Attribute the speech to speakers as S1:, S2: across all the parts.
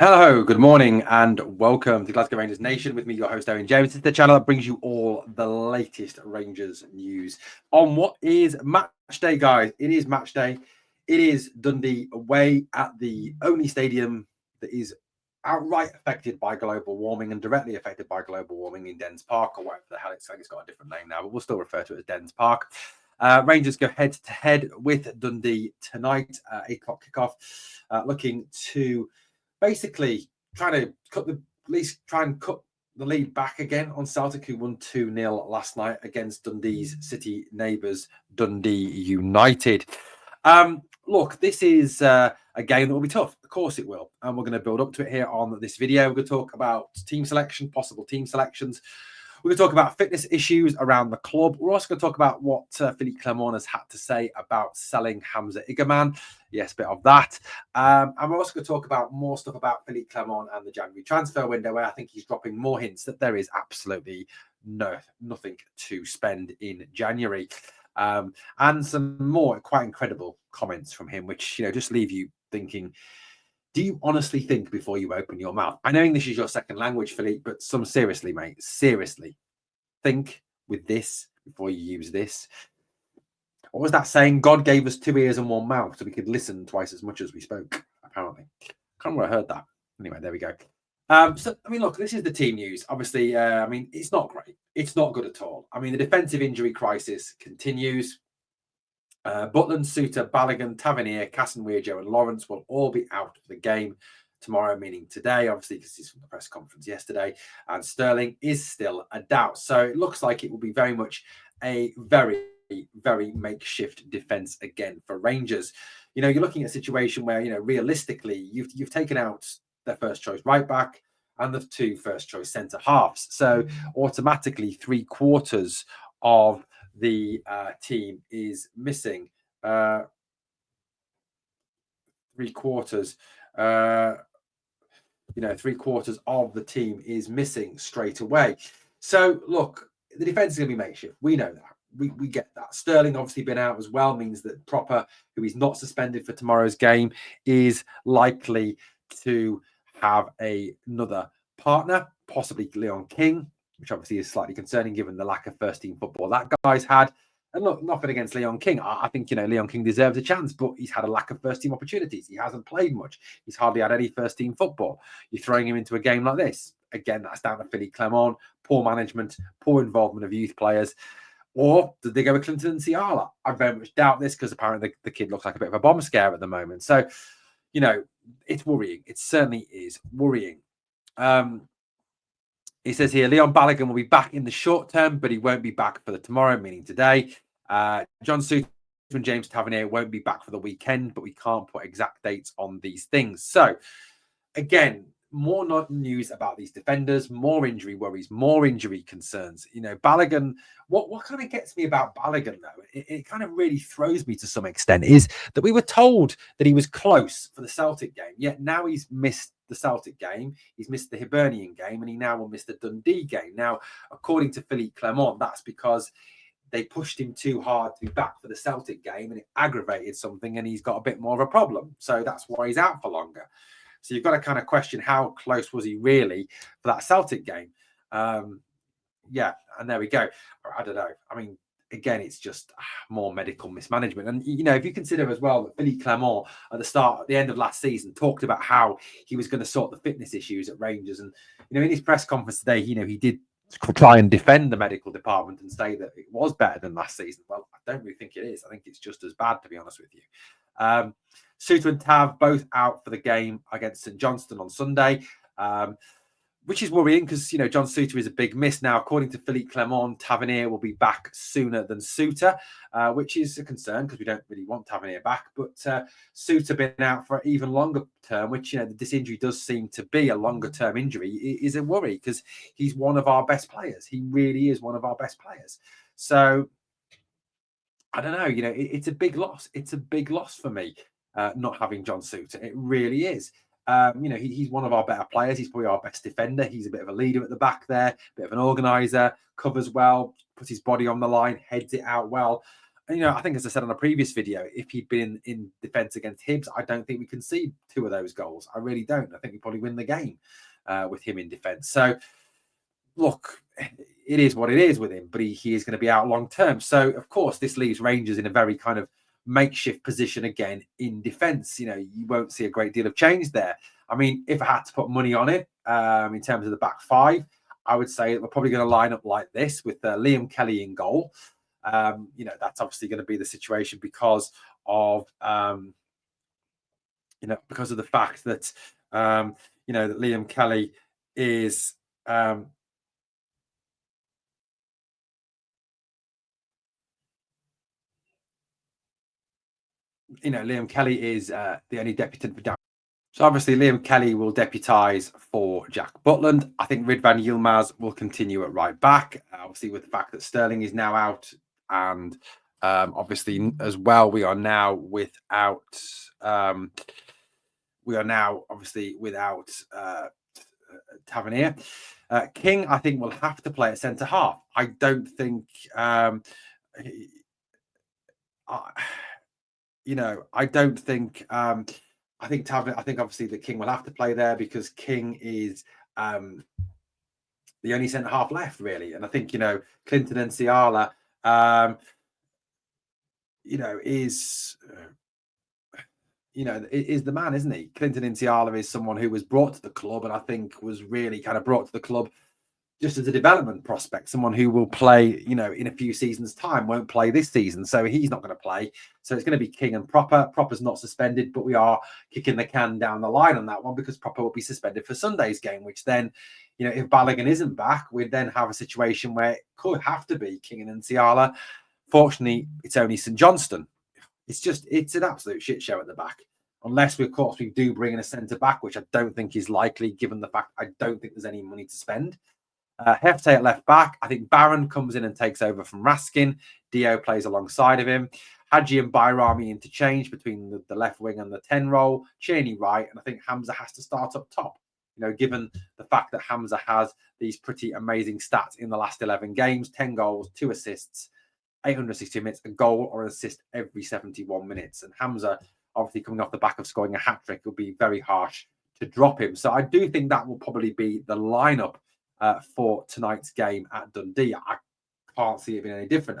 S1: Hello, good morning, and welcome to Glasgow Rangers Nation with me, your host, Owen James. It's the channel that brings you all the latest Rangers news on what is match day, guys. It is match day. It is Dundee away at the only stadium that is outright affected by global warming and directly affected by global warming in Dens Park, or whatever the hell it's like. It's got a different name now, but we'll still refer to it as Dens Park. Rangers go head to head with Dundee tonight, 8 o'clock kickoff, looking to basically trying to cut the lead back again on Celtic, who won 2-0 last night against Dundee's city neighbours, Dundee United. Look, this is a game that will be tough. Of course it will. And we're going to build up to it here on this video. We're going to talk about team selection, possible team selections. We're going to talk about fitness issues around the club. We're also going to talk about what Philippe Clement has had to say about selling Hamza Igerman. Yes, a bit of that. And we're also going to talk about more stuff about Philippe Clement and the January transfer window, where I think he's dropping more hints that there is absolutely nothing to spend in January. And some more quite incredible comments from him, which, just leave you thinking, do you honestly think before you open your mouth? I know English is your second language, Philippe, but seriously, mate, seriously, think with this before you use this. What was that saying? God gave us 2 ears and 1 mouth so we could listen twice as much as we spoke, apparently. I can't remember where I heard that. Anyway, there we go. Look, this is the team news. Obviously, it's not great. It's not good at all. The defensive injury crisis continues. Butland, Suter, Balogun, Tavernier, Casanwejo, and Lawrence will all be out of the game tomorrow, meaning today, obviously, because he's from the press conference yesterday. And Sterling is still a doubt. So it looks like it will be very much a very makeshift defense again for Rangers. You're looking at a situation where, realistically, you've taken out their first choice right back and the 2 first choice centre halves. So automatically 3/4 of the team is missing. 3/4. 3/4 of the team is missing straight away. So look, the defense is going to be makeshift. We know that. We get that. Sterling obviously been out as well, means that Proper, who is not suspended for tomorrow's game, is likely to have another partner, possibly Leon King, which obviously is slightly concerning given the lack of first team football that guy's had. And look, nothing against Leon King. I think, Leon King deserves a chance, but he's had a lack of first team opportunities. He hasn't played much. He's hardly had any first team football. You're throwing him into a game like this. Again, that's down to Philippe Clement, poor management, poor involvement of youth players. Or did they go with Clinton and Ciala? I very much doubt this because apparently the kid looks like a bit of a bomb scare at the moment. So, it's worrying. It certainly is worrying. He says here, Leon Balogun will be back in the short term, but he won't be back for the tomorrow, meaning today. John Suter and James Tavernier won't be back for the weekend, but we can't put exact dates on these things. So, again, more news about these defenders, more injury worries, more injury concerns. Balogun, what kind of gets me about Balogun, though, it kind of really throws me to some extent, is that we were told that he was close for the Celtic game, yet now he's missed the Celtic game, he's missed the Hibernian game, and he now will miss the Dundee game. Now, according to Philippe Clement, that's because they pushed him too hard to be back for the Celtic game, and it aggravated something, and he's got a bit more of a problem. So that's why he's out for longer. So you've got to kind of question how close was he really for that Celtic game? And there we go. I don't know. Again, it's just more medical mismanagement. And, if you consider as well that Philippe Clement at the end of last season talked about how he was going to sort the fitness issues at Rangers. And, in his press conference today, he did try and defend the medical department and say that it was better than last season. Well, I don't really think it is. I think it's just as bad, to be honest with you. Suter and Tav both out for the game against St Johnstone on Sunday, which is worrying because, John Suter is a big miss. Now, according to Philippe Clement, Tavernier will be back sooner than Suter, which is a concern because we don't really want Tavernier back. But Suter been out for an even longer term, which, this injury does seem to be a longer term injury, is a worry because he's one of our best players. He really is one of our best players. So, I don't know, it's a big loss. It's a big loss for me. Not having John Suter. It really is. He's one of our better players. He's probably our best defender. He's a bit of a leader at the back there, a bit of an organizer, covers well, puts his body on the line, heads it out well. I think, as I said on a previous video, if he'd been in defence against Hibs, I don't think we concede two of those goals. I really don't. I think we probably win the game with him in defence. So, look, it is what it is with him, but he is going to be out long term. So, of course, this leaves Rangers in a very kind of makeshift position again in defence. You won't see a great deal of change there. I mean, if I had to put money on it in terms of the back five, I would say that we're probably going to line up like this with Liam Kelly in goal. That's obviously going to be the situation because of because of the fact that that Liam Kelly is Liam Kelly is the only deputant for. So obviously Liam Kelly will deputise for Jack Butland. I think Ridvan Yilmaz will continue at right back. Obviously, with the fact that Sterling is now out, and obviously as well, we are now without. We are now obviously without Tavernier. King, I think, will have to play at centre half. I don't think. I don't think. I think Tavernier. I think obviously the King will have to play there because King is the only centre half left, really. And I think Clinton and Ciala, is the man, isn't he? Clinton Intiala is someone who was brought to the club, and I think was really kind of brought to the club just as a development prospect, someone who will play, in a few seasons' time, won't play this season. So he's not going to play. So it's going to be King and Proper. Proper's not suspended, but we are kicking the can down the line on that one because Proper will be suspended for Sunday's game, which then, if Balogun isn't back, we'd then have a situation where it could have to be King and Nsiala. Fortunately, it's only St Johnstone. It's an absolute shit show at the back. Unless, of course, we do bring in a centre back, which I don't think is likely, given the fact I don't think there's any money to spend. Hefte at left back. I think Barron comes in and takes over from Raskin. Dio plays alongside of him. Hadji and Bayrami interchange between the left wing and the 10 role. Cheney right. And I think Hamza has to start up top. Given the fact that Hamza has these pretty amazing stats in the last 11 games, 10 goals, 2 assists, 860 minutes, a goal or an assist every 71 minutes. And Hamza, obviously coming off the back of scoring a hat-trick, will be very harsh to drop him. So I do think that will probably be the lineup for tonight's game at Dundee. I can't see it being any different.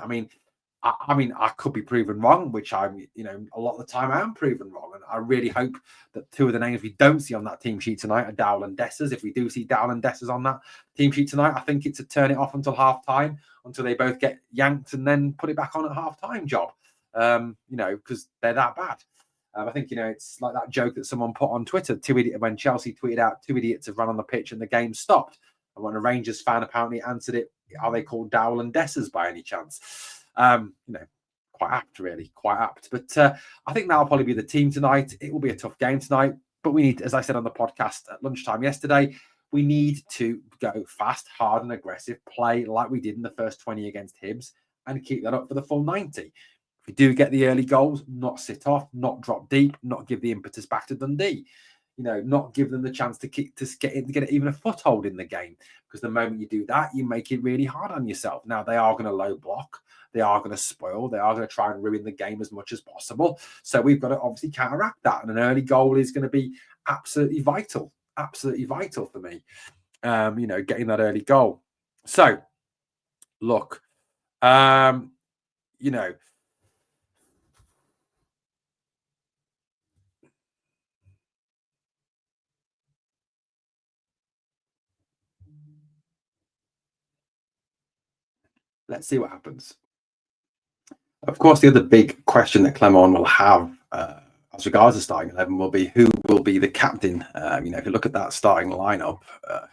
S1: I could be proven wrong, which I'm, a lot of the time I am proven wrong. And I really hope that two of the names we don't see on that team sheet tonight are Dowell and Dessers. If we do see Dowell and Dessers on that team sheet tonight, I think it's a turn it off until half time, until they both get yanked and then put it back on at half time job, because they're that bad. I think, it's like that joke that someone put on Twitter, when Chelsea tweeted out, 2 idiots have run on the pitch and the game stopped. And when a Rangers fan apparently answered it, are they called Dowell and Dessers by any chance? Quite apt, really, quite apt. But I think that'll probably be the team tonight. It will be a tough game tonight, but we need, as I said on the podcast at lunchtime yesterday, we need to go fast, hard and aggressive, play like we did in the first 20 against Hibs and keep that up for the full 90. If we do get the early goals, not sit off, not drop deep, not give the impetus back to Dundee. Not give them the chance to get even a foothold in the game. Because the moment you do that, you make it really hard on yourself. Now, they are going to low block. They are going to spoil. They are going to try and ruin the game as much as possible. So we've got to obviously counteract that. And an early goal is going to be absolutely vital for me, getting that early goal. So, look, let's see what happens. Of course, the other big question that Clement will have as regards to starting 11 will be who will be the captain. If you look at that starting lineup,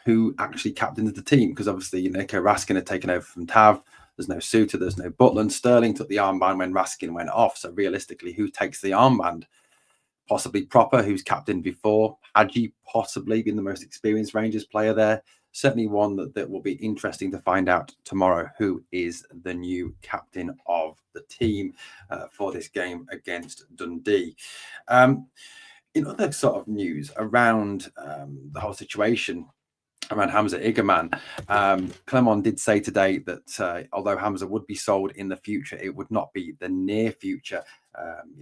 S1: who actually captains the team? Because obviously, Nico Raskin had taken over from Tav. There's no Suter, there's no Butland. Sterling took the armband when Raskin went off. So realistically, who takes the armband? Possibly Proper, who's captained before. Hadji possibly being the most experienced Rangers player there. Certainly one that will be interesting to find out tomorrow who is the new captain of the team for this game against Dundee. In other sort of news around the whole situation, around Hamza Igaman. Clement did say today that although Hamza would be sold in the future, it would not be the near future.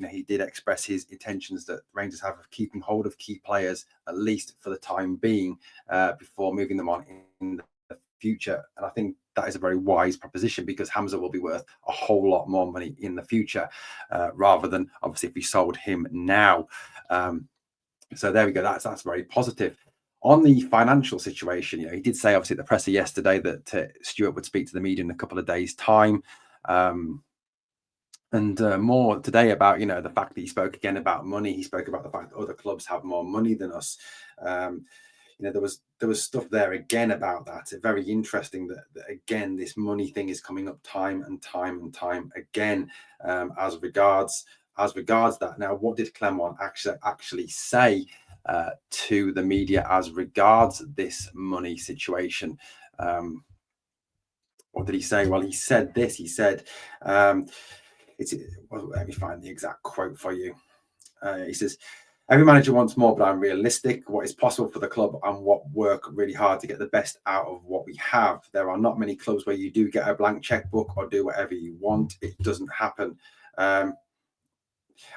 S1: He did express his intentions that Rangers have of keeping hold of key players, at least for the time being, before moving them on in the future. And I think that is a very wise proposition, because Hamza will be worth a whole lot more money in the future, rather than obviously if we sold him now. So there we go. That's very positive. On the financial situation, he did say obviously at the presser yesterday that Stuart would speak to the media in a couple of days' time. And more today about the fact that he spoke again about money. He spoke about the fact that other clubs have more money than us. There was stuff there again about that. It's very interesting that again this money thing is coming up time and time again, as regards that. Now, what did Clement actually say to the media as regards this money situation? What did he say? Well, he said this. He said, let me find the exact quote for you. He says, "Every manager wants more, but I'm realistic. What is possible for the club and what work really hard to get the best out of what we have. There are not many clubs where you do get a blank checkbook or do whatever you want. It doesn't happen.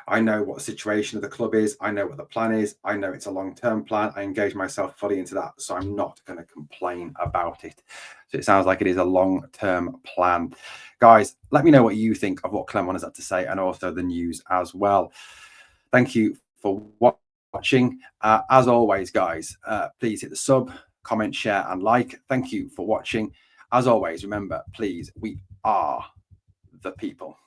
S1: I know what the situation of the club is. I know what the plan is. I know it's a long-term plan. I engage myself fully into that, so I'm not going to complain about it." So it sounds like it is a long-term plan. Guys, let me know what you think of what Clement has had to say, and also the news as well. Thank you for watching. As always, guys, please hit the sub, comment, share, and like. Thank you for watching. As always, remember, please, we are the people.